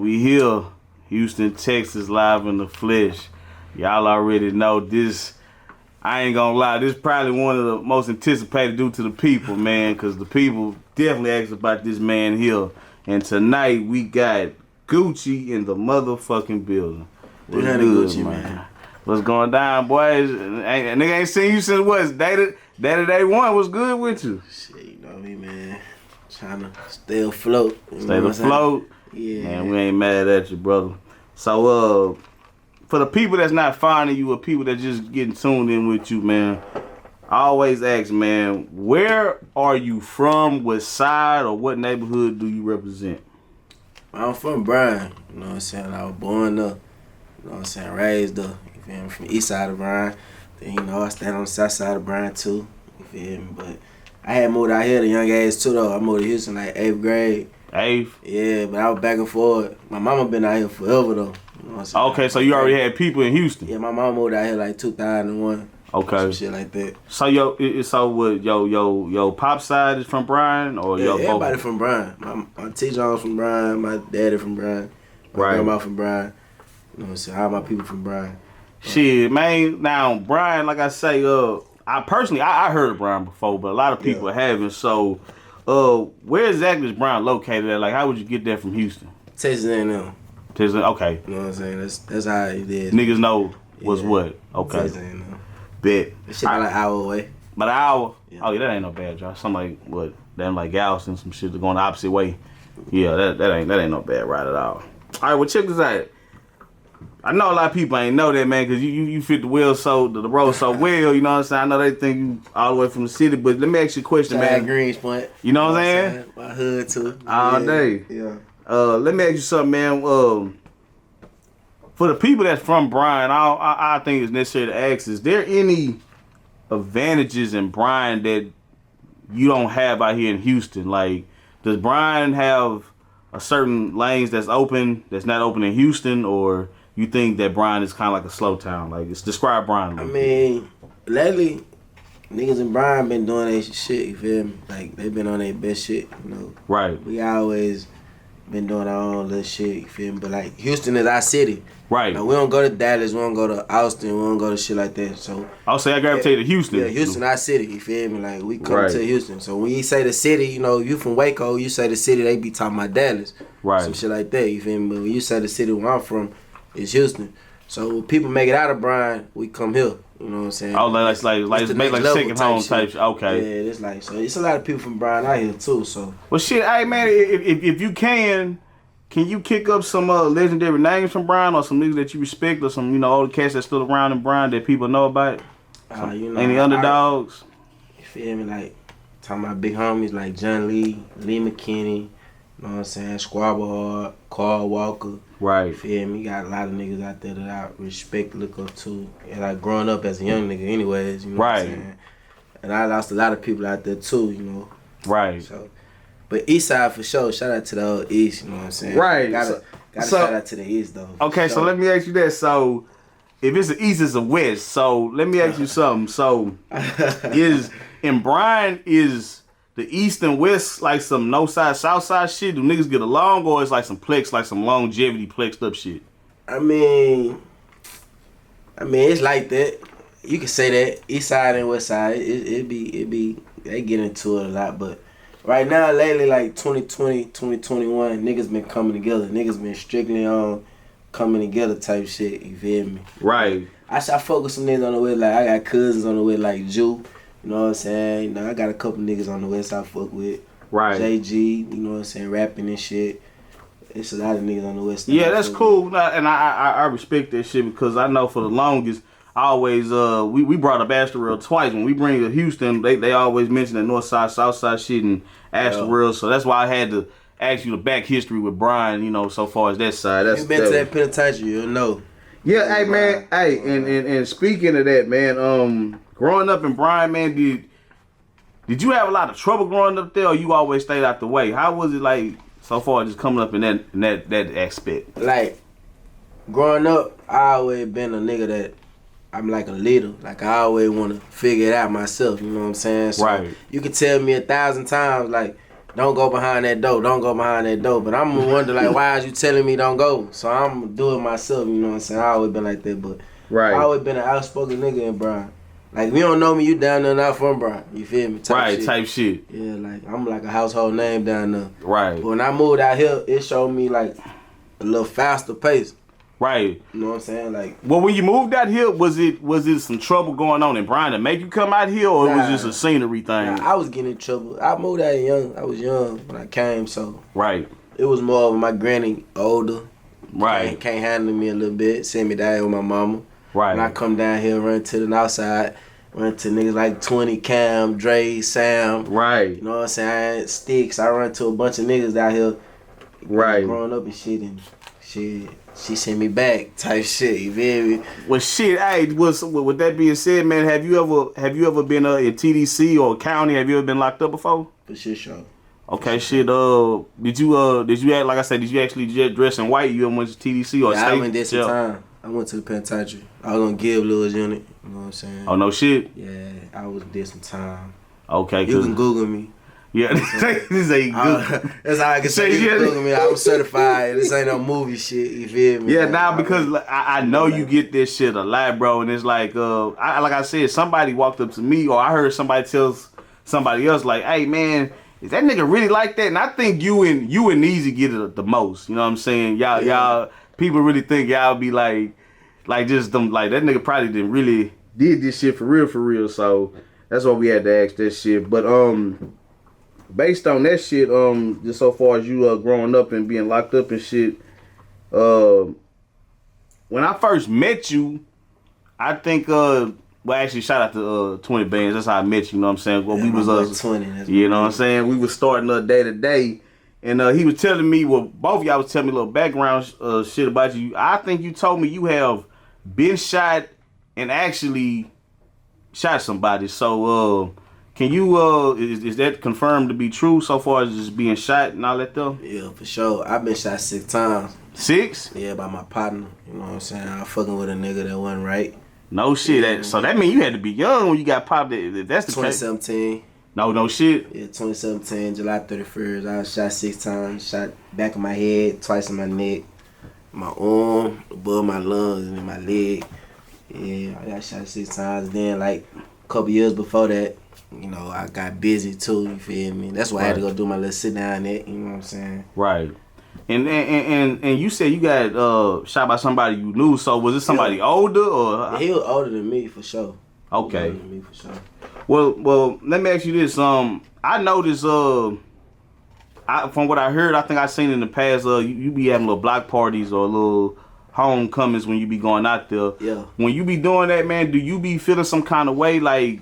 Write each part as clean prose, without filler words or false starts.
we here, Houston, Texas, live in the flesh. Y'all already know this. I ain't gonna lie, this is probably one of the most anticipated due to the people, man, because the people definitely asked about this man here. And tonight we got Gucci in the motherfucking building. What's good, Gucci, man? What's going down, boys? Nigga ain't seen you since what? Day one. What's good with you? Shit, you know me, man. Trying to stay afloat. Stay afloat? Yeah. Man, we ain't mad at you, brother. So, for the people that's not finding you or people that just getting tuned in with you, man, I always ask, man, where are you from? What side or what neighborhood do you represent? I'm from Bryan. You know what I'm saying? I was born up. You know what I'm saying? Raised up. You feel me? From the east side of Bryan. Then, you know, I stand on the south side of Bryan, too. You feel me? But I had moved out here at a young age, too, though. I moved to Houston, like, 8th grade. 8th? Yeah, but I was back and forth. My mama been out here forever, though. You know what I'm saying? Okay, so you already had people in Houston? Yeah, my mama moved out here, like, 2001. Okay. Some shit like that. So your pop side is from Bryan or yeah, your everybody from Bryan. My T-John from Bryan, my daddy from Bryan, my grandma from Bryan. You know what I'm saying? All my people from Bryan. Shit, man. Now Bryan, like I say, I personally I heard of Bryan before, but a lot of people haven't. So, where exactly is Bryan located at? Like, how would you get there from Houston? Texas A&M. Texas, okay. You know what I'm saying? That's how it is. Niggas know what's what. Okay. Texas A&M. Bet. That shit like an hour away. About an hour? Yeah. Oh yeah, that ain't no bad drive. Something like what? Damn, like Galveston, some shit going the opposite way. Yeah, that ain't no bad ride at all. All right, well check this out. I know a lot of people ain't know that, man, because you fit the road so well. You know what I'm saying? I know they think you all the way from the city, but let me ask you a question, man. Greens Point. You know what I'm saying? My hood too. All day. Yeah. Let me ask you something, man. For the people that's from Bryan, I think it's necessary to ask: is there any advantages in Bryan that you don't have out here in Houston? Like, does Bryan have a certain lanes that's not open in Houston, or you think that Bryan is kind of like a slow town? Like, describe Bryan. I mean, lately, niggas in Bryan been doing their shit. You feel me? Like, they been on their best shit. You know. Right. We always been doing our own little shit. You feel me? But like, Houston is our city. Right. Now, we don't go to Dallas. We don't go to Austin. We don't go to shit like that. So I'll say I gravitate to Houston. Yeah, Houston, our city. You feel me? Like, we come to Houston. So when you say the city, you know, you from Waco, you say the city, they be talking about Dallas. Right. Some shit like that. You feel me? But when you say the city where I'm from, it's Houston. So when people make it out of Bryan, we come here. You know what I'm saying? Oh, like make like second home type shit. Okay. Yeah, it's like, so it's a lot of people from Bryan out here too. So. Well, shit, hey man, if you can you kick up some legendary names from Bryan or some niggas that you respect or some, you know, older cats that's still around in Bryan that people know about? You know, any underdogs? You feel me? Like, talking about big homies like John Lee McKinney, you know what I'm saying? Squabble Hard, Carl Walker. Right. You feel me? You got a lot of niggas out there that I respect, look up to. And like growing up as a young nigga anyways, you know what I'm saying? And I lost a lot of people out there too, you know. Right. So, but East Side for sure. Shout out to the old East, you know what I'm saying? Right. Gotta shout out to the East though. Okay, so let me ask you that. So if it's the East, it's the West. So let me ask you something. So in Bryan, is the East and West like some no side, south side shit? Do niggas get along, or it's like some longevity plexed up shit? I mean, it's like that. You can say that East Side and West Side. It be they get into it a lot, but right now, lately, like 2020, 2021, niggas been coming together. Niggas been strictly on coming together type shit. You feel me? Right. I fuck with some niggas on the West. Like, I got cousins on the West, like Jew. You know what I'm saying? You know, I got a couple niggas on the West I fuck with. Right. JG, you know what I'm saying? Rapping and shit. It's a lot of niggas on the West. Yeah, that's cool. And I respect that shit because I know for the longest, I always we brought up Astroworld twice. When we bring to Houston, they always mention the north side, south side shit and Astroworld. So that's why I had to ask you the back history with Bryan, you know, so far as that side. You been to that penitentiary, you'll know. Yeah, hey man, and speaking of that, man, growing up in Bryan, man, did you have a lot of trouble growing up there, or you always stayed out the way? How was it like so far just coming up in that aspect? Like, growing up, I always been a nigga that I'm like a leader. Like, I always want to figure it out myself, you know what I'm saying? So right. You could tell me 1,000 times, like, don't go behind that door, don't go behind that door. But I'm gonna wonder like, why is you telling me don't go? So I'm gonna do it myself. You know what I'm saying? I always been like that, but I always been an outspoken nigga in Bryan. Like, if you don't know me, you down there not from Bryan. You feel me? Type shit. Yeah, like, I'm like a household name down there. Right. But when I moved out here, it showed me, like, a little faster pace. Right. You know what I'm saying? Like, well, when you moved out here, was it some trouble going on in Bryan to make you come out here, or it was just a scenery thing? I was getting in trouble. I moved out young. I was young when I came, so. Right. It was more of my granny, older. Right. Can't handle me a little bit. Send me down here with my mama. Right. And I come down here, run to the north side, run to niggas like 20, Cam, Dre, Sam. Right. You know what I'm saying? Sticks. I run to a bunch of niggas down here. Right. Growing up and shit, and shit. She sent me back, type shit. You feel me? Well, shit. Hey, with that being said, man, have you ever been in TDC or county? Have you ever been locked up before? For sure. Okay, shit. Did you act like I said? Did you actually just dress in white? You ever went to TDC or yeah, state? I went there some time. I went to the penitentiary. I was on Give Lewis unit. You know what I'm saying? Oh no shit. Yeah, I was there some time. Okay, you can Google me. Yeah, this ain't good. That's how I can say you can Google me. I was certified. This ain't no movie shit. You feel me? Yeah, now because I know you get this shit a lot, bro, and it's like like I said, somebody walked up to me or I heard somebody tell somebody else like, "Hey man, is that nigga really like that?" And I think you and Easy get it the most. You know what I'm saying? Y'all people really think y'all be like just them like that nigga probably didn't really did this shit for real. So that's why we had to ask that shit. But based on that shit, just so far as you growing up and being locked up and shit, when I first met you, I think well actually shout out to 20 Bands. That's how I met you. You know what I'm saying? Well, we was 20. You know what I'm saying? We was starting day to day. And he was telling me, well, both of y'all was telling me a little background shit about you. I think you told me you have been shot and actually shot somebody. So, can you, is that confirmed to be true so far as just being shot and all that stuff? Yeah, for sure. I've been shot 6 times. 6? Yeah, by my partner. You know what I'm saying? I fucking with a nigga that wasn't right. No shit. Yeah. So that means you had to be young when you got popped. If that's the 2017. case. No shit. Yeah, 2017, July 31st. I was shot 6 times. Shot back of my head, twice in my neck, my arm, above my lungs, and in my leg. Yeah, I got shot 6 times. Then, like, a couple years before that, you know, I got busy too, you feel me? That's why I had to go do my little sit down there, you know what I'm saying? Right. And you said you got shot by somebody you knew, so was it somebody older or? Yeah, he was older than me for sure. Okay. Older than me for sure. Well, let me ask you this. I noticed from what I heard, I think I seen in the past, you be having little block parties or little homecomings when you be going out there. Yeah. When you be doing that, man, do you be feeling some kind of way like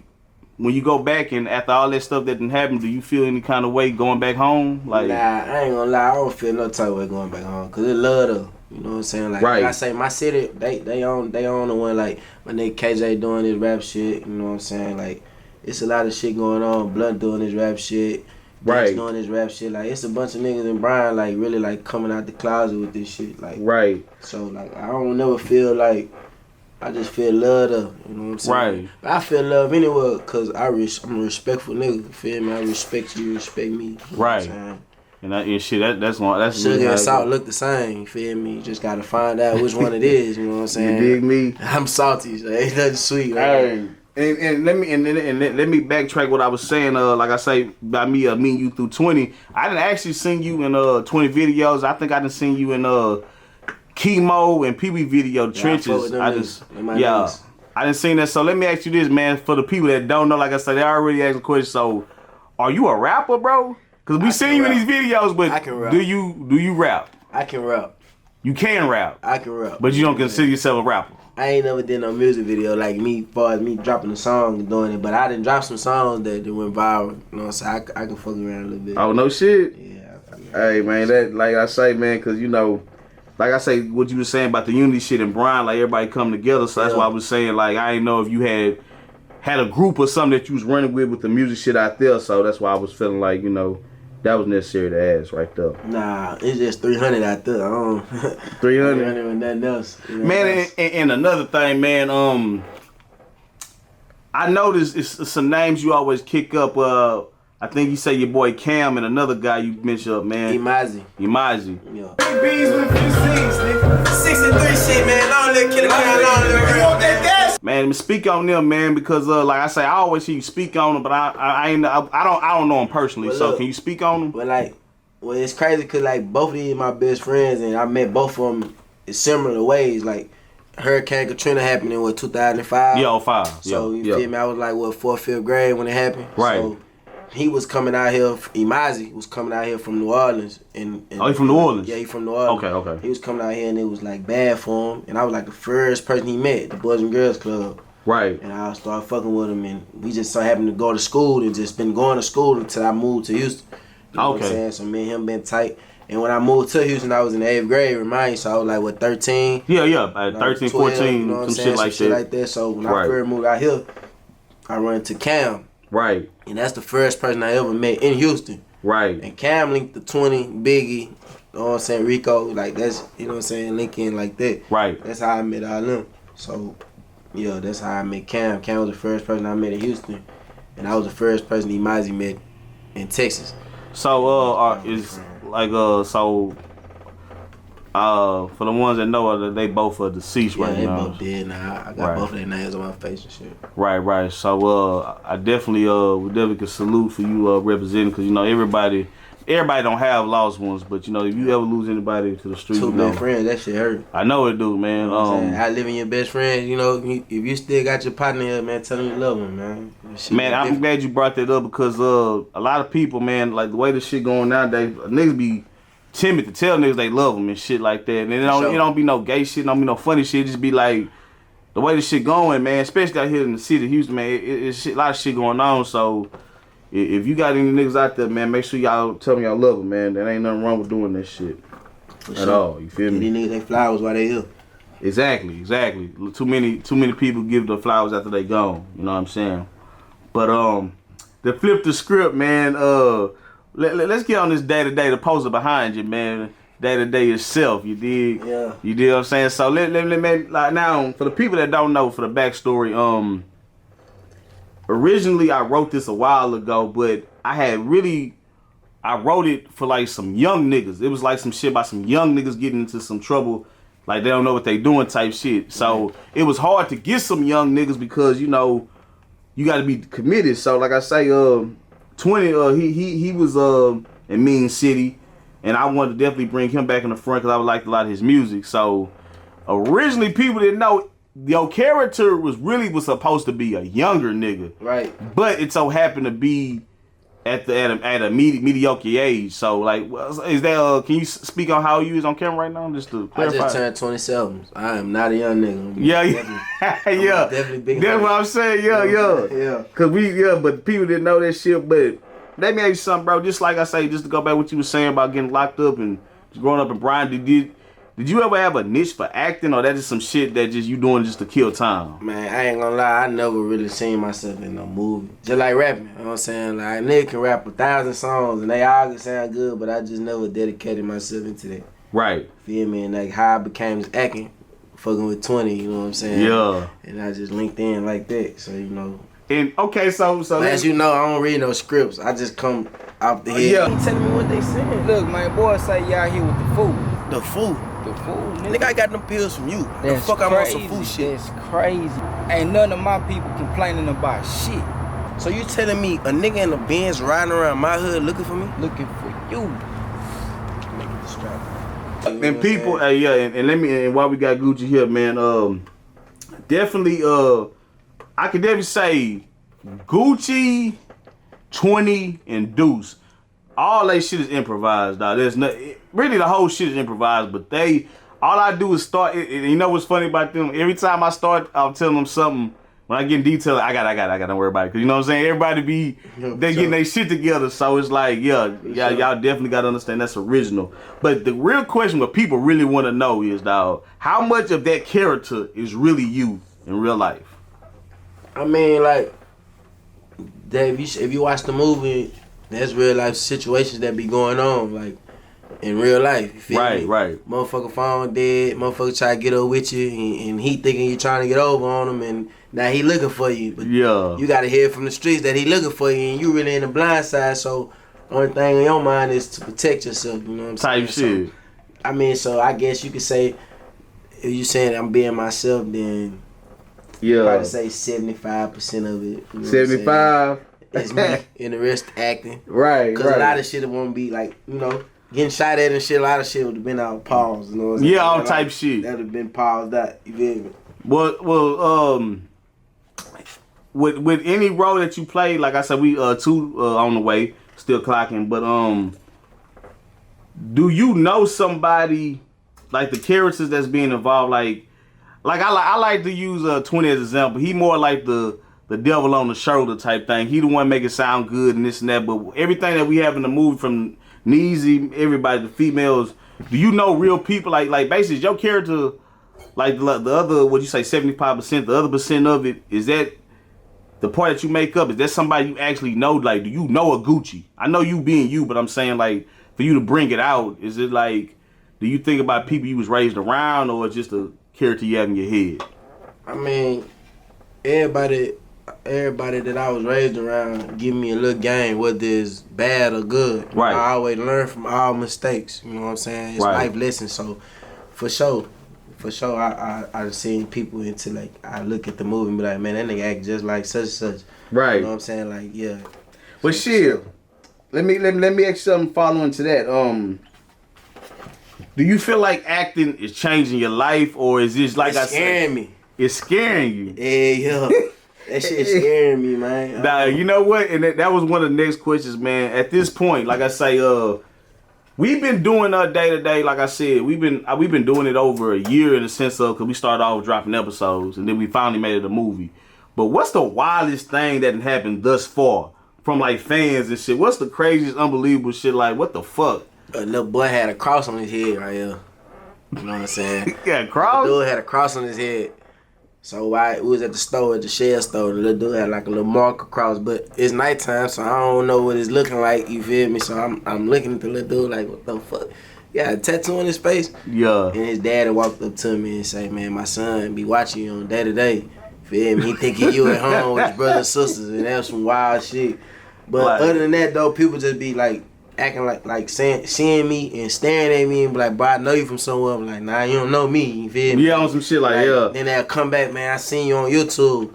when you go back and after all that stuff that didn't happen, do you feel any kind of way going back home? Like, nah, I ain't gonna lie, I don't feel no type of way going back home, cause it love though. You know what I'm saying? Like, right. Like I say, my city, they own the one. Like my nigga KJ doing his rap shit. You know what I'm saying? Like, it's a lot of shit going on. Blunt doing his rap shit. Right. Doing his rap shit. Like, it's a bunch of niggas in Bryan like really like coming out the closet with this shit. Like, right. So like, I don't never feel like. I just feel love though, you know what I'm saying? Right. But I feel love anywhere because I'm a respectful nigga, you feel me? I respect you respect me. You know right. What I'm and shit, that's sugar really and salt look the same, you feel me? You just gotta find out which one it is, you know what I'm saying? You dig me? I'm salty, so ain't nothing sweet. Hey. And let me backtrack what I was saying. Like I say, by me meeting you through 20, I didn't actually seen you in 20 videos. I think I done seen you in Chemo and Pee Wee video, The Trenches. I didn't seen that. So let me ask you this, man. For the people that don't know, like I said, they already asked a question. So, are you a rapper, bro? Because we seen you in these videos, but I can rap. do you rap? I can rap. You can rap. I can rap. But you don't consider yourself a rapper. I ain't never did no music video like me, as far as me dropping a song and doing it. But I done dropped some songs that went viral. You know what I'm saying? I can fuck around a little bit. Oh, no shit? Yeah. Hey, man, that, like I say, man, because, you know, like I say, what you were saying about the unity shit in Bryan, like everybody come together. So that's why I was saying, like, I didn't know if you had a group or something that you was running with the music shit out there. So that's why I was feeling like, you know, that was necessary to ask right there. Nah, it's just 300 out there. I don't 300? 300 and nothing else. Man, and another thing, man, I noticed it's some names you always kick up. I think you say your boy Cam and another guy you mentioned up, man. Imazi. Yeah. Bees with a few C's, nigga. 63 shit, man. Long live Killer Cam, long live real, man. Man, speak on them, man, because like I say, I always hear you speak on them, but I don't know them personally. Well, so look, can you speak on them? Well, it's crazy because like both of these my best friends, and I met both of them in similar ways. Like Hurricane Katrina happened in 2005. Yeah, 05. So you feel me? I was like 4th, 5th grade when it happened. Right. So he was coming out here. Imazi was coming out here from New Orleans. And oh, he from New Orleans? Yeah, he from New Orleans. Okay. He was coming out here and it was like bad for him. And I was like the first person he met at the Boys and Girls Club. Right. And I started fucking with him, and we just so happened to go to school and just been going to school until I moved to Houston. You know what I'm saying? So me and him been tight. And when I moved to Houston, I was in the 8th grade, remind you, so I was like, 13? Yeah, 13, 12, 14, you know what I'm some saying? shit like that. So when I first moved out here, I run into Cam. Right. And that's the first person I ever met in Houston. Right. And Cam linked the 20, Biggie, you know what I'm saying, Rico, like that's, you know what I'm saying, link in like that. Right. That's how I met all them. So, yeah, that's how I met Cam. Cam was the first person I met in Houston. And I was the first person Imazi met in Texas. So, is like, for the ones that know, they both are deceased right now. Yeah, they both dead now. I got both of their names on my face and shit. Right. So, I definitely, we definitely can salute for you representing, because, you know, everybody don't have lost ones, but, you know, if you ever lose anybody to the street, Two best friends, that shit hurt. I know it do, man. You know I live in your best friend, you know, if you still got your partner here, man, tell him you love him, man. Man, I'm glad you brought that up, because a lot of people, man, like the way this shit going nowadays, niggas be timid to tell niggas they love them and shit like that. And it don't be no gay shit, don't be no funny shit. It just be like the way this shit going, man. Especially out here in the city of Houston, man. It's a lot of shit going on. So if you got any niggas out there, man, make sure y'all tell them y'all love them, man. There ain't nothing wrong with doing that shit at all. You feel me? These niggas they flowers while they here. Exactly. Too many people give the flowers after they gone. You know what I'm saying? But to flip the script, man. Let's get on this day-to-day, the poster behind you, man. Day-to-day itself, you dig? Yeah. You dig what I'm saying? So let like now, for the people that don't know, for the backstory, originally I wrote this a while ago, but I wrote it for like some young niggas. It was like some shit about some young niggas getting into some trouble, like they don't know what they doing type shit. So it was hard to get some young niggas because, you know, you got to be committed. So like I say, 20, he was in Mean City, and I wanted to definitely bring him back in the front because I liked a lot of his music. So originally people didn't know your character was supposed to be a younger nigga, right? But it so happened to be at a mediocre age. So like, is that can you speak on how you is on camera right now, just to clarify? I just turned 27. I am not a young nigga. Yeah. Definitely big. That's what I'm saying. Yeah. Cause but people didn't know that shit. But let me ask you something, bro. Just like I say, just to go back to what you were saying about getting locked up and growing up in Bryan, did you ever have a niche for acting, or that is some shit that just you doing just to kill time? Man, I ain't gonna lie, I never really seen myself in no movie. Just like rapping, you know what I'm saying? Like, a nigga can rap 1,000 songs and they all can sound good, but I just never dedicated myself into that. Right. Feel me? And like how I became acting, fucking with 20, you know what I'm saying? Yeah. And I just linked in like that, so you know. And okay, so as you know, I don't read no scripts. I just come off the head. Yeah. You telling me what they saying? Look, man, boy say y'all here with the food. The food? The food, nigga. Nigga, I got them pills from you. That's the fuck crazy. I'm on some food shit. That's crazy. Ain't none of my people complaining about shit. So you telling me a nigga in the Benz riding around my hood looking for me? Looking for you. And people, and while we got Gucci here, man, definitely, I could definitely say Gucci, 20, and Deuce. All that shit is improvised, dog. There's no, really the whole shit is improvised, but all I do is start, you know what's funny about them? Every time I start, I'll tell them something. When I get in detail, I got, don't worry about it. Cause you know what I'm saying? Everybody they getting their shit together. So it's like, y'all definitely gotta understand that's original. But the real question, what people really want to know is, dog, how much of that character is really you in real life? I mean, like, Dave, if you watch the movie, there's real life situations that be going on. Like, in real life. You feel me? Right. Motherfucker phone dead. Motherfucker try to get over with you, and he thinking you trying to get over on him, and now he looking for you. But you gotta hear from the streets that he looking for you, and you really in the blind side. So only thing in your mind is to protect yourself. You know what I'm saying? Type shit. So, I mean, so I guess you could say, if you saying I'm being myself, then probably say 75% of it. You know 75. It's me, and the rest acting. Right. Because a lot of shit won't be like, getting shot at and shit. A lot of shit would have been out paused. You know what I'm saying? Yeah, all type shit. That would have been paused out. You feel me? Well, with any role that you play, like I said, we 2 on the way, still clocking. But do you know somebody like the characters that's being involved? Like I like to use 20 as an example. He more like the devil on the shoulder type thing. He the one make it sound good and this and that. But everything that we have in the movie, from Neezy, everybody, the females, do you know real people? Like basically, is your character like the other? What you say, 75%? The other percent of it, is that the part that you make up? Is that somebody you actually know? Like, do you know a Gucci? I know you being you, but I'm saying, like, for you to bring it out, is it like, do you think about people you was raised around, or just a character you have in your head? I mean, everybody that I was raised around give me a little game, whether it's bad or good. Right. I always learn from all mistakes. You know what I'm saying? It's life lessons. So, for sure, I've seen people into, like, I look at the movie and be like, man, that nigga act just like such and such. Right. You know what I'm saying? Like, yeah. But shit, let me ask you something following to that. Do you feel like acting is changing your life, or is this, like I said, scaring me? It's scaring you. Yeah. That shit scaring me, man. Nah, you know what? And that was one of the next questions, man. At this point, like I say, we've been doing day to day. Like I said, we've been doing it over a year, in the sense of, because we started off dropping episodes, and then we finally made it a movie. But what's the wildest thing that happened thus far from, like, fans and shit? What's the craziest, unbelievable shit? Like, what the fuck? A little boy had a cross on his head right here. You know what I'm saying? Yeah, cross? The dude had a cross on his head. So we was at the store, at the Shell store, the little dude had like a little marker cross, but it's nighttime, so I don't know what it's looking like, you feel me? So I'm looking at the little dude like, what the fuck? He got a tattoo on his face. Yeah. And his daddy walked up to me and say, man, my son be watching you on day to day. Feel me? He thinking you at home with his brothers and sisters, and that's some wild shit. But other than that, though, people just be like, acting like seeing me and staring at me and be like, bro, I know you from somewhere. I'm like, nah, you don't know me. You feel me? Yeah, on some shit like yeah. Then they'll come back, man, I seen you on YouTube.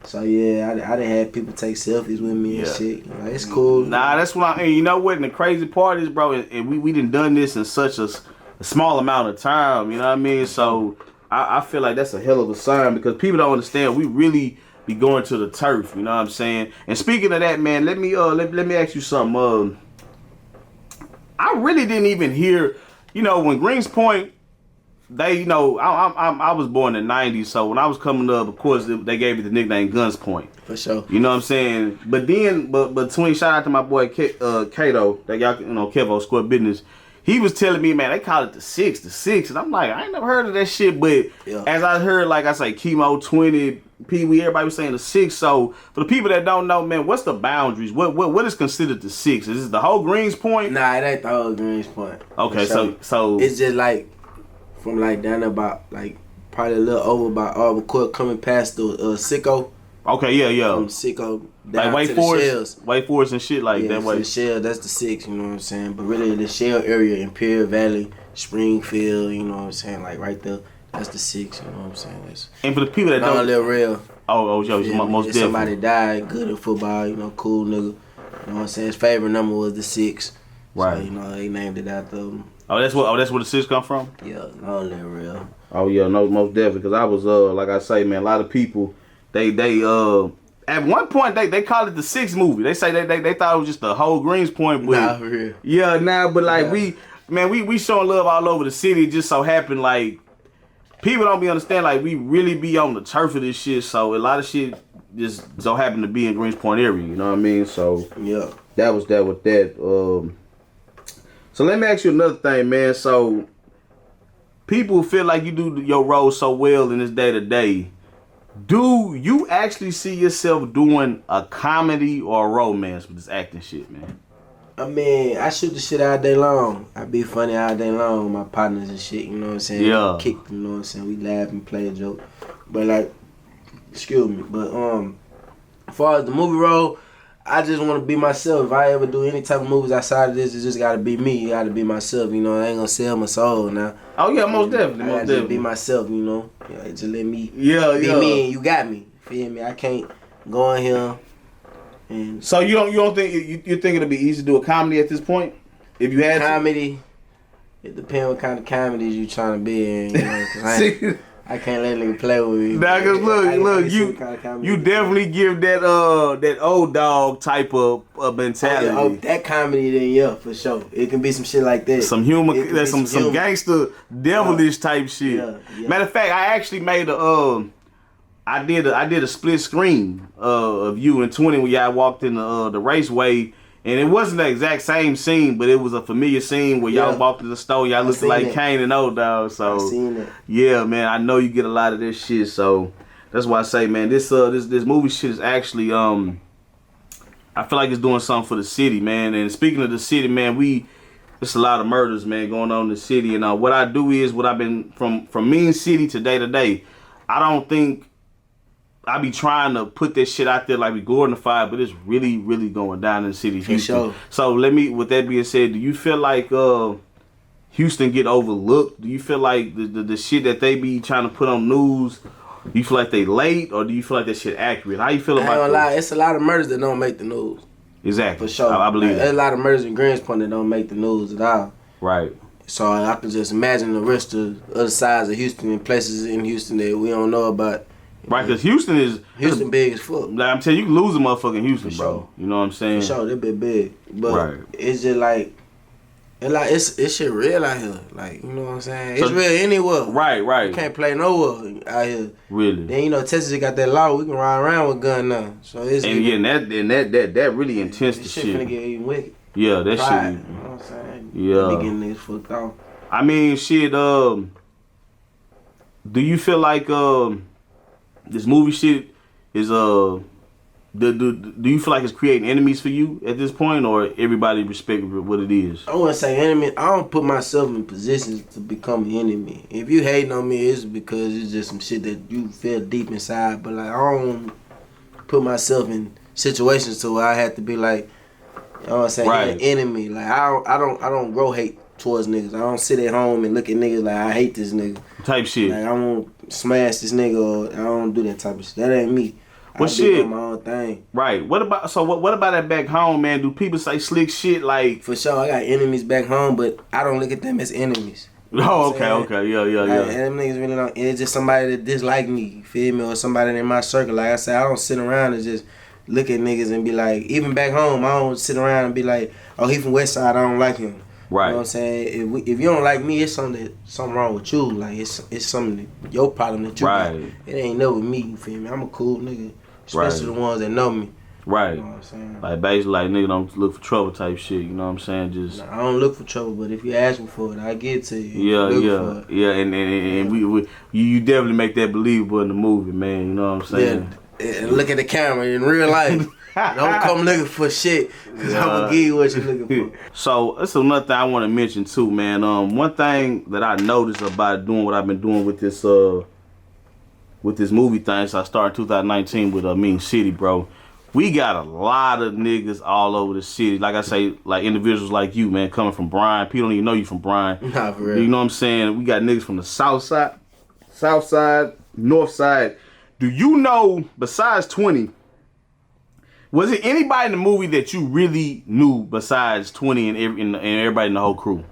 So yeah, I done had people take selfies with me and shit. Like, it's cool. Nah, that's what I mean. You know what? And the crazy part is, bro, and we done this in such a small amount of time. You know what I mean? So I feel like that's a hell of a sign, because people don't understand. We really be going to the turf. You know what I'm saying? And speaking of that, man, let me ask you something. I really didn't even hear, when Greens Point, they, I was born in the 90s, so when I was coming up, of course, they gave me the nickname Guns Point. For sure. You know what I'm saying? But then, between, shout out to my boy Kato, that y'all, Kevo, Square Business, he was telling me, man, they call it the six, and I'm like, I ain't never heard of that shit, but as I heard, like I say, Chemo 20, Pee Wee, everybody was saying the 6. So for the people that don't know, man, what's the boundaries? What is considered the 6? Is this the whole Greens Point? Nah, it ain't the whole Greens Point. Okay, so it's just like from like down about like probably a little over by Arbor Court, coming past the Sicko. Okay, yeah. From Sicko down like to the Shells. Wake Forest and shit like that way. The Shell, that's the 6, you know what I'm saying? But really the Shell area, Imperial Valley, Springfield, you know what I'm saying? Like right there, that's the 6, you know what I'm saying? And for the people that don't live real. Yo, most definitely. Somebody died, good at football, cool nigga. You know what I'm saying? His favorite number was the 6. Right. So, they named it after him. That's where the 6 come from? Yeah, all live real. Oh yeah, no, most definitely. Because I was like I say, man, a lot of people they at one point they called it the 6 movie. They say they thought it was just the whole Greens Point, but nah, for real. Yeah, but like we showing love all over the city. It just so happened like people don't be understand, like we really be on the turf of this shit. So a lot of shit just so happened to be in Greens Point area. You know what I mean? So yeah, that was that with that. So let me ask you another thing, man. So people feel like you do your role so well in this day to day. Do you actually see yourself doing a comedy or a romance with this acting shit, man? I mean, I shoot the shit all day long. I be funny all day long with my partners and shit, you know what I'm saying? Yeah. Kick, you know what I'm saying? We laugh and play a joke. But like, excuse me, but as far as the movie role, I just want to be myself. If I ever do any type of movies outside of this, it just gotta be me. It gotta be myself, you know. I ain't gonna sell my soul now. Oh yeah, most definitely, I most gotta just definitely. be myself, you know. Yeah, just let me be Yeah. me and you got me. Feel me? I can't go in here and So you don't think you think it'd be easy to do a comedy at this point? If you had comedy. It depends what kind of comedies you trying to be in, you know. 'Cause to. I can't let nigga play with me. Nah, cause look, you you definitely give that old dog type of mentality. Oh, that comedy then yeah, for sure. It can be some shit like that. Some humor, It can there's be some humor. gangster devilish type shit. Yeah. Matter of fact, I actually made I did a split screen of you and 20 when y'all walked in the raceway. And it wasn't the exact same scene, but it was a familiar scene where y'all walked to the store, y'all looked like that. Kane and Old Dog. So I seen that. yeah, man, I know you get a lot of this shit. So that's why I say, man, this movie shit is actually I feel like it's doing something for the city, man. And speaking of the city, man, it's a lot of murders, man, going on in the city. And what I do is what I've been from mean city to day. I don't think I be trying to put that shit out there like we glorified, but it's really, really going down in the city of Houston. sure. So with that being said, do you feel like Houston get overlooked? Do you feel like the shit that they be trying to put on news, do you feel like they late, or do you feel like that shit accurate? How you feel I ain't about gonna that? lie, it's a lot of murders that don't make the news. Exactly. For sure. I believe There's that. a lot of murders in Greenspoint that don't make the news at all. Right. So I can just imagine the rest of other sides of Houston and places in Houston that we don't know about. Right, because Houston big as fuck. Like I'm telling you, can lose a motherfucker in Houston, For bro. sure. You know what I'm saying? For sure, they been big. But Right. it's just like, it's shit real out here. Like, you know what I'm saying? So- It's real anywhere. Right. You can't play nowhere out here. Really. Then, you know, Texas got that law. We can ride around with gun now. So it's And yeah, that really intense the this shit finna shit. get even wicked. Yeah, that Pride, shit. you know what I'm saying? Yeah. They be getting niggas fucked off. I mean, shit. Do you feel like this movie shit is do you feel like it's creating enemies for you at this point, or everybody respect what it is? I wouldn't say enemy. I don't put myself in positions to become an enemy. If you hating on me, it's because it's just some shit that you feel deep inside. But like, I don't put myself in situations to where I have to be like, you know what I'm saying, Right. an enemy. Like I don't grow hate towards niggas. I don't sit at home and look at niggas like I hate this nigga. Type shit. Like I won't smash this nigga, or I don't do that type of shit. That ain't me. Well, I shit. do my own thing. Right. What about that back home, man? Do people say slick shit like? For sure, I got enemies back home, but I don't look at them as enemies. Oh, saying? okay, yeah. Like, and them niggas really don't. It's just somebody that dislike me, you feel me, or somebody in my circle. Like I said, I don't sit around and just look at niggas and be like, even back home, I don't sit around and be like, oh, he from West Side, I don't like him. Right. You know what I'm saying? If you don't like me, it's something wrong with you. Like it's something your problem that you got. Right. It ain't never me. You feel me? I'm a cool nigga, especially Right. the ones that know me. Right. You know what I'm saying? Like basically, like nigga don't look for trouble type shit. You know what I'm saying? Just I don't look for trouble, but if you ask me for it, I get it to you. Look for it. yeah. And we you definitely make that believable in the movie, man. You know what I'm saying? Yeah, and look at the camera in real life. Don't come looking for shit, cause I'm gonna give you what you're looking for. So that's another thing I want to mention too, man. One thing that I noticed about doing what I've been doing with this movie thing, so I started 2019 with Mean City, bro. We got a lot of niggas all over the city. Like I say, like individuals like you, man, coming from Bryan. People don't even know you from Bryan. Nah, for real. You know what I'm saying? We got niggas from the south side, north side. Do you know, besides 20, was it anybody in the movie that you really knew besides 20 and everybody in the whole crew?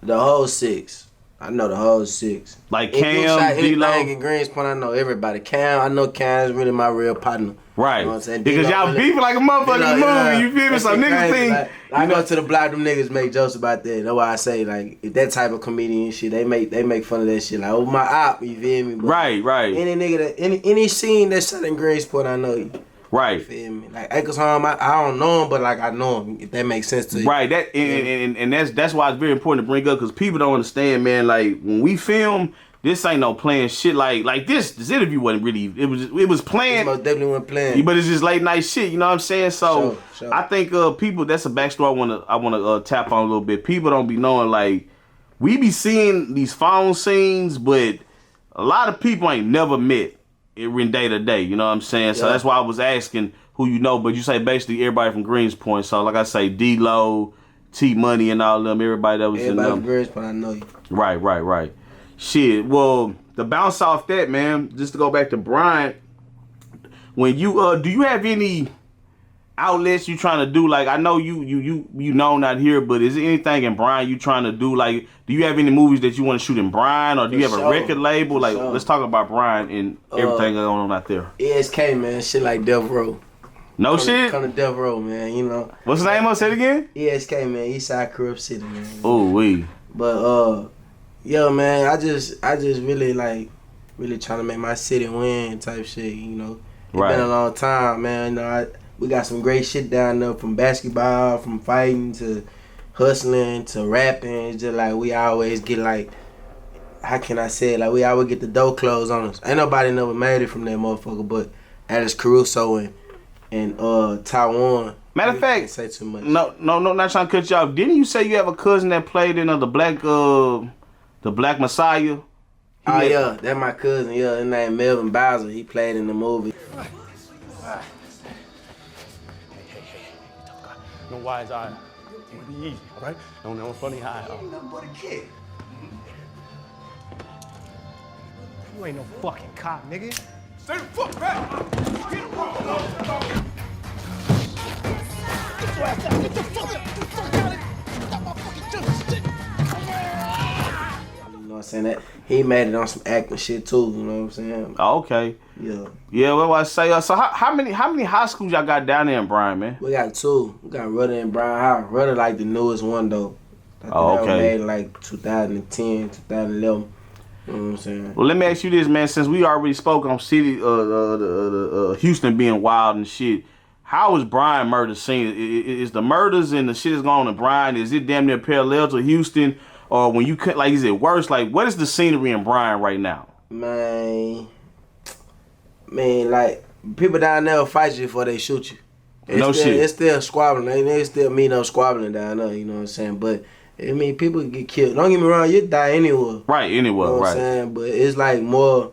The whole six. I know the whole six. Like If you shot Cam, D-Lo? anything in Greenspoint, I know everybody. Cam, I know Cam is really my real partner. Right. You know what I'm saying? Because D-Lo y'all really- beefing like a motherfucker in the movie, you feel me? That So shit niggas crazy. think... Like, I go to the block, them niggas make jokes about that. That's why I say, like, if that type of comedian shit, they make fun of that shit. Like, oh, my op, you feel me? But Right. any nigga that, any scene that's shot in Greenspoint, I know you. Right. Feel me? Like Acres Home, I don't know him, but like I know him. If that makes sense to you. Right, and that's why it's very important to bring up, because people don't understand, man. Like when we film, this ain't no playing shit like this interview wasn't really it was playing. This most definitely wasn't playing. But it's just late night shit, you know what I'm saying? So Sure. I think people, that's a backstory I wanna tap on a little bit. People don't be knowing, like, we be seeing these phone scenes, but a lot of people ain't never met in day to day, you know what I'm saying? So that's why I was asking who you know, but you say basically everybody from Greenspoint. So like I say, D-Lo, T-Money and all them, everybody that was in them. Everybody from Greenspoint, I know you. Right. Shit, well, to bounce off that, man, just to go back to Bryan, when you do you have any outlets you trying to do? Like, I know you known out here, but is there anything in Bryan you trying to do? Like, do you have any movies that you want to shoot in Bryan, or do you have a record label? Like, let's talk about Bryan and everything going on out there. ESK, man, shit like Death Row. Shit? Come to Death Row, man, you know. What's the name of it? Say it again? ESK, man, Eastside Corrupt City, man. Oh, we. But yeah, man, I just really trying to make my city win type shit, you know. It's been a long time, man. You know, we got some great shit down there, from basketball, from fighting to hustling to rapping. It's just like we always get, like, how can I say it? Like, we always get the door closed on us. Ain't nobody never made it from that motherfucker, but Alice Caruso and Taiwan. Matter of fact, say too much. No, not trying to cut you off. Didn't you say you have a cousin that played in the Black Messiah? Yeah, that's my cousin. Yeah, his name Melvin Bowser. He played in the movie. Hey, tough guy. No wise eye. Be easy, all right? No funny eye. Ain't nothing but a kid. You ain't no fucking cop, nigga. Stay the fuck back. Get him wrong. Get your ass out. Get the fuck out. Get the fuck out of here. Stop my fucking justice. You know what I'm saying? That he made it on some acting shit too. You know what I'm saying? Oh, okay. Yeah. Yeah, what I say? So how many high schools y'all got down there in Bryan, man? We got two. We got Rudder and Bryan High. Rudder like the newest one though. I think Oh, that was okay. made in like 2010, 2011. You know what I'm saying? Well, let me ask you this, man. Since we already spoke on city, Houston being wild and shit, how is Bryan murder scene? Is the murders and the shit that's going on in Bryan, is it damn near parallel to Houston? Or when you cut, like, is it worse? Like, what is the scenery in Bryan right now? Man, like, people down there will fight you before they shoot you. Shit. It's still squabbling. They still meet up squabbling down there, you know what I'm saying? But, I mean, people get killed. Don't get me wrong, you die anywhere. Right, anywhere, You know what I'm saying? But it's like more,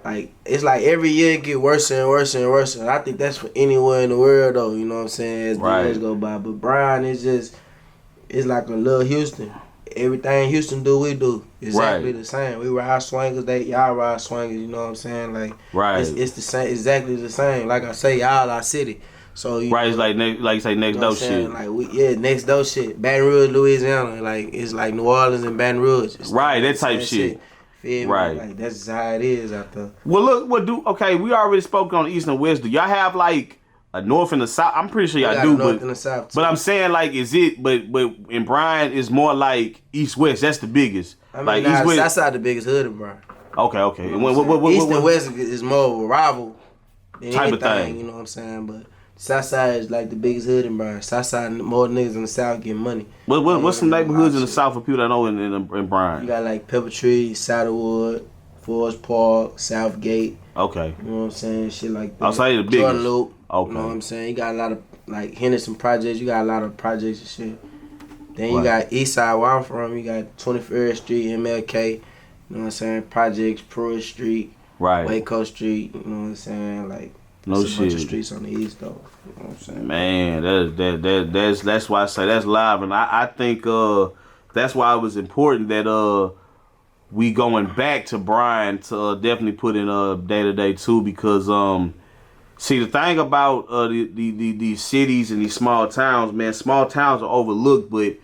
like, it's like every year it get worse and worse and worse. And I think that's for anywhere in the world, though, you know what I'm saying, as the years go by. But Bryan is just, it's like a little Houston. Everything Houston do, we do. Exactly the same. We ride swingers, y'all ride swingers, you know what I'm saying? Like, it's the same, exactly the same. Like I say, y'all our city. So you It's like you say next door shit. Like next door shit. Baton Rouge, Louisiana. Like, it's like New Orleans and Baton Rouge. It's that type shit. Feel me? Like, that's just how it is out there. Well, look, okay, we already spoke on the East and West. Do y'all have like a North and the South? I'm pretty sure y'all do, North and the South too. But I'm saying, like, is it? But in Bryan, it's more like East West. That's the biggest. I mean, like East West. That's not the biggest hood in Bryan. Okay. You know what East and West is more of a rival than type anything, of thing. You know what I'm saying? But Southside is like the biggest hood in Bryan. Southside, more niggas in the South getting money. What's some neighborhoods in the South for people that know in Bryan? You got like Pepper Tree, Saddlewood, Forest Park, Southgate. Okay. You know what I'm saying? Shit like that. Outside the biggest. Jordan Loop. Okay. You know what I'm saying? You got a lot of, like, Henderson projects. You got a lot of projects and shit. Then you got Eastside, where I'm from. You got 21st Street, MLK. You know what I'm saying? Projects, Pruitt Street. Waco Street. You know what I'm saying? Like, there's a bunch of streets on the east, though. You know what I'm saying? Man, that's why I say that's live. And I think that's why it was important that we going back to Bryan to definitely put in day-to-day too, because see, the thing about these cities and these small towns, man, small towns are overlooked, but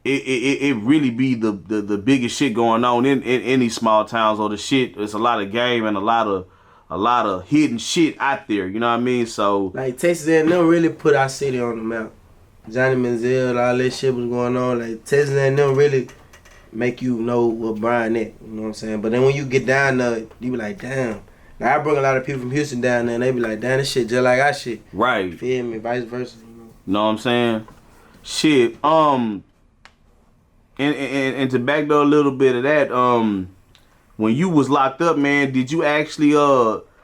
it really be the biggest shit going on in these small towns. Or the shit, there's a lot of game and a lot of hidden shit out there. You know what I mean? So like, Texas A&M really put our city on the map. Johnny Manziel, all that shit was going on. Like, Texas A&M really make you know what Bryan at. You know what I'm saying? But then when you get down there, you be like, damn. Like, I bring a lot of people from Houston down there, and they be like, damn, this shit just like our shit. Right. Feel me? Vice versa. Know what I'm saying? Shit. And to backdoor a little bit of that, when you was locked up, man, did you actually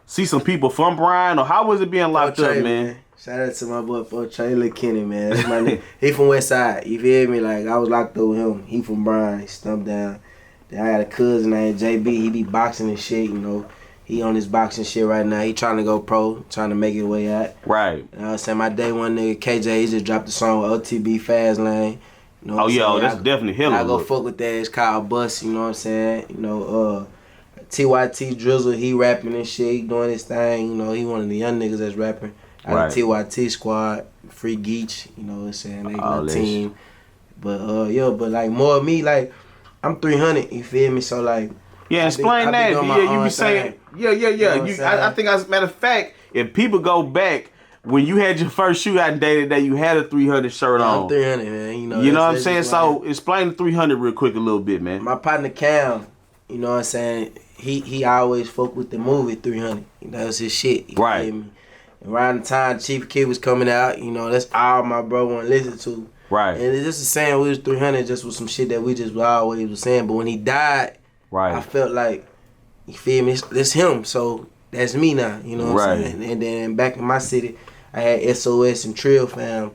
see some people from Bryan, or how was it being locked up, man? Shout out to my boy for Trey Lil Kenny, man. That's my nigga. He from West Side. You feel me? Like I was locked up with him. He from Bryan. He stumped down. Then I got a cousin named JB. He be boxing and shit. You know, he on his boxing shit right now. He trying to go pro, trying to make his way out. Right. You know what I'm saying? My day one nigga KJ, he just dropped the song with OTB Fast Lane. You know what I'm saying? That's definitely hell. I go fuck with that. It's called Bust. You know what I'm saying? You know, TYT Drizzle, he rapping and shit. He doing his thing. You know, he one of the young niggas that's rapping. Out of TYT squad, Free Geach. You know what I'm saying? They my team. But but like more of me, like I'm 300. You feel me? So like. Yeah, explain that. Yeah, you be saying. Yeah. You know I think as a matter of fact, if people go back. When you had your first shootout day today, you had a 300 shirt on. I'm 300, man. You know what I'm saying? So explain the 300 real quick a little bit, man. My partner Cam, you know what I'm saying? He always fuck with the movie 300. You know, that's his shit. Right. Feel me? Around the time Chief Kid was coming out, you know, that's all my bro want to listen to. Right. And it's just the saying we was 300 just with some shit that we just always was saying. But when he died, I felt like, you feel me? It's him. So that's me now. You know what I'm saying? And then back in my city, I had SOS and Trill fam,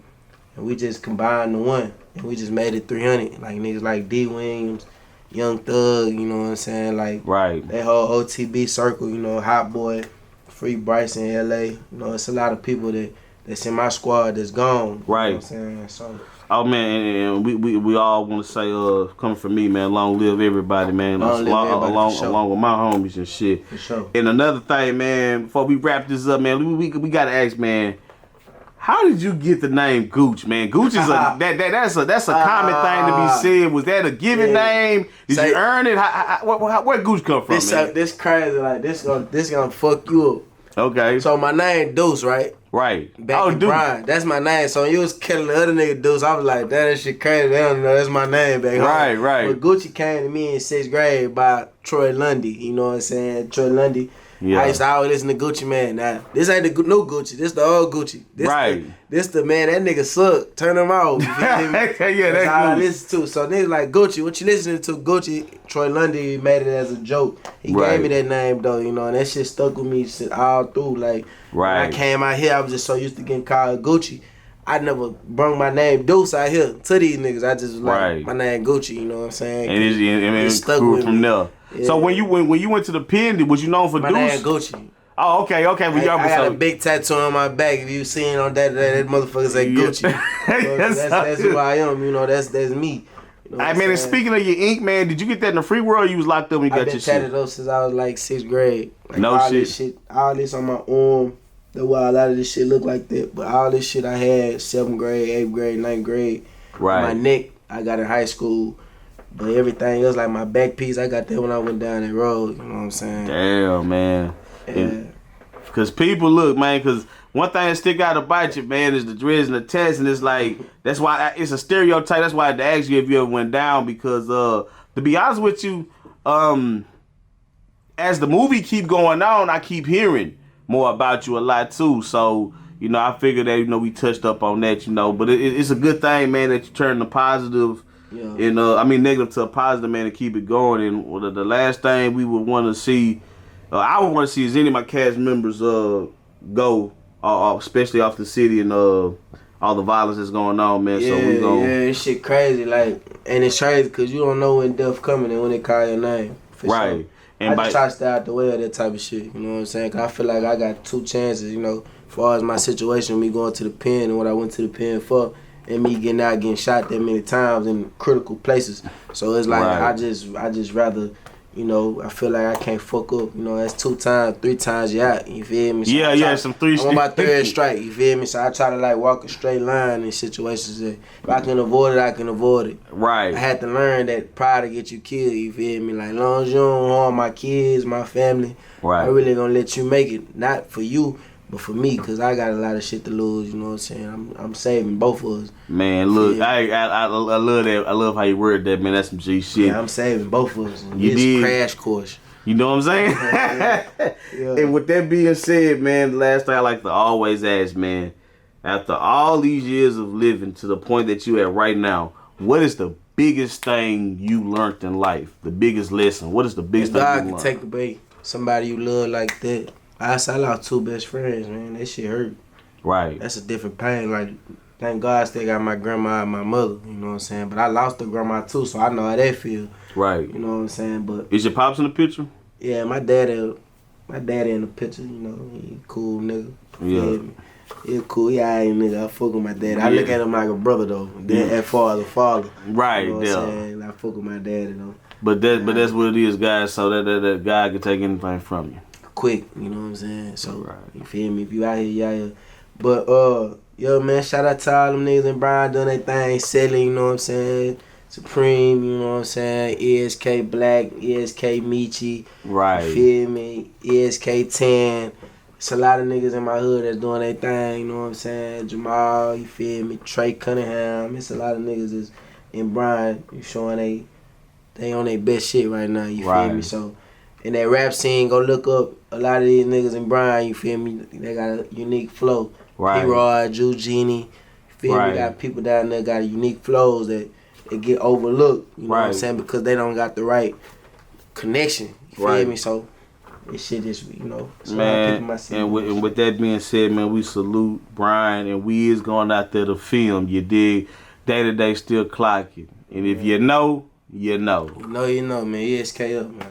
and we just combined the one, and we just made it 300. Like niggas like D Williams, Young Thug, you know what I'm saying? Like that whole OTB circle, you know, Hot Boy, Free Bryson, LA. You know, it's a lot of people that's in my squad that's gone. Right. You know what I'm saying? So. Oh man, and we all want to say, coming from me, man, long live everybody, man. Along with my homies and shit. For sure. And another thing, man, before we wrap this up, man, we gotta ask, man, how did you get the name Gooch, man? Gooch is that's a common thing to be said. Was that a given name? Did you earn it? Where Gooch come from, man? This crazy, like this gonna fuck you up. Okay. So my name Deuce, right? Right. Back in Bryan. That's my name. So when you was killing the other nigga Deuce, I was like, that shit crazy. They don't know that's my name back home. Right. But Gucci came to me in 6th grade by Troy Lundy. You know what I'm saying? Troy Lundy. Yeah. I used to always listen to Gucci Man. Now, this ain't the new Gucci. This the old Gucci. This the man, that nigga suck. Turn him off. You feel me? Yeah, that's all I listen to. So niggas like Gucci. What you listening to? Gucci. Troy Lundy made it as a joke. He gave me that name though, you know, and that shit stuck with me all through. Like when I came out here, I was just so used to getting called Gucci. I never brung my name Deuce out here to these niggas. I just was like my name Gucci, you know what I'm saying? And it stuck with from there. Yeah. So when you went to the pen, was you known for Deuce? My name Gucci. Oh, okay. I got a big tattoo on my back. If you seen on that motherfucker say Gucci. So that's who I am. You know, that's me. You know and speaking of your ink, man, did you get that in the free world? Or you was locked up when you got your shit? I've been tatted up since I was like 6th grade. Like no all shit. This shit. All this on my arm. That's why a lot of this shit look like that. But all this shit I had 7th grade, 8th grade, 9th grade. Right. My neck, I got in high school. But everything else, like my back piece, I got that when I went down that road. You know what I'm saying? Damn, man. Yeah. Because people look, man, because one thing that stick out about you, man, is the dreads and the tats. And it's like, that's why it's a stereotype. That's why I had to ask you if you ever went down. Because, to be honest with you, as the movie keep going on, I keep hearing more about you a lot, too. So, you know, I figured that, you know, we touched up on that, you know. But it's a good thing, man, that you turn the positive. Yeah. And negative to a positive, man, to keep it going. And the last thing we would want to see, I would want to see is any of my cast members go, especially off the city and all the violence that's going on, man. So we go. Yeah, this shit crazy, like, and it's crazy because you don't know when death coming and when they call your name. For right. Sure. And I just try to stay out the way of that type of shit. You know what I'm saying? Cause I feel like I got 2 chances. You know, as far as my situation, me going to the pen and what I went to the pen for. And me getting out, getting shot that many times in critical places. So it's like I just rather, you know, I feel like I can't fuck up. You know, that's 2 times, 3 times you out. You feel me? So some 3 I'm on my 3rd strike. You feel me? So I try to like walk a straight line in situations that if I can avoid it, I can avoid it. Right. I had to learn that pride to get you killed. You feel me? Like, as long as you don't harm my kids, my family, I really gonna let you make it. Not for you. But for me, cause I got a lot of shit to lose, you know what I'm saying? I'm saving both of us. Man, look, I love that. I love how you word that, man. That's some G shit. Yeah, I'm saving both of us. You did crash course. You know what I'm saying? Yeah. And with that being said, man, the last thing I like to always ask, man, after all these years of living to the point that you at right now, what is the biggest thing you learned in life? The biggest lesson? What is the biggest thing God you can learned? take away somebody you love like that. I lost 2 best friends, man. That shit hurt. Right. That's a different pain. Like, thank God I still got my grandma and my mother, you know what I'm saying? But I lost the grandma too, so I know how that feel. Right. You know what I'm saying? But Is your pops in the picture? yeah, my daddy in the picture, you know, he cool nigga. Yeah. He cool, he alright nigga. I fuck with my daddy. I look at him like a brother though. Then as far as a father. Right, You know what yeah. I'm saying? I fuck with my daddy though. But that's what it is, guys. So that God can take anything from you. Quick, you know what I'm saying? So Right. you feel me? If you out here, you out here. But yo man, shout out to all them niggas and Bryan doing their thing, selling, you know what I'm saying? Supreme, you know what I'm saying? ESK Black, ESK Michi. Right. You feel me? ESK 10. It's a lot of niggas in my hood that's doing their thing, you know what I'm saying? Jamal, you feel me? Trey Cunningham. It's a lot of niggas that's in Bryan. You showing they on their best shit right now, you feel me? Right. So in that rap scene, go look up a lot of these niggas in Bryan, you feel me? They got a unique flow. Right. P-Rod, Jew Genie, you feel Right. me? Got people down there got unique flows that get overlooked, you know what I'm Right. saying? Because they don't got the right connection, you feel Right. me? So this shit is, you know, it's a lot of people in Man, my city. and with that being said, man, we salute Bryan, and we is going out there to film. You dig? Day to day still clocking. And if you know, you know. You know, man. ESK up, man.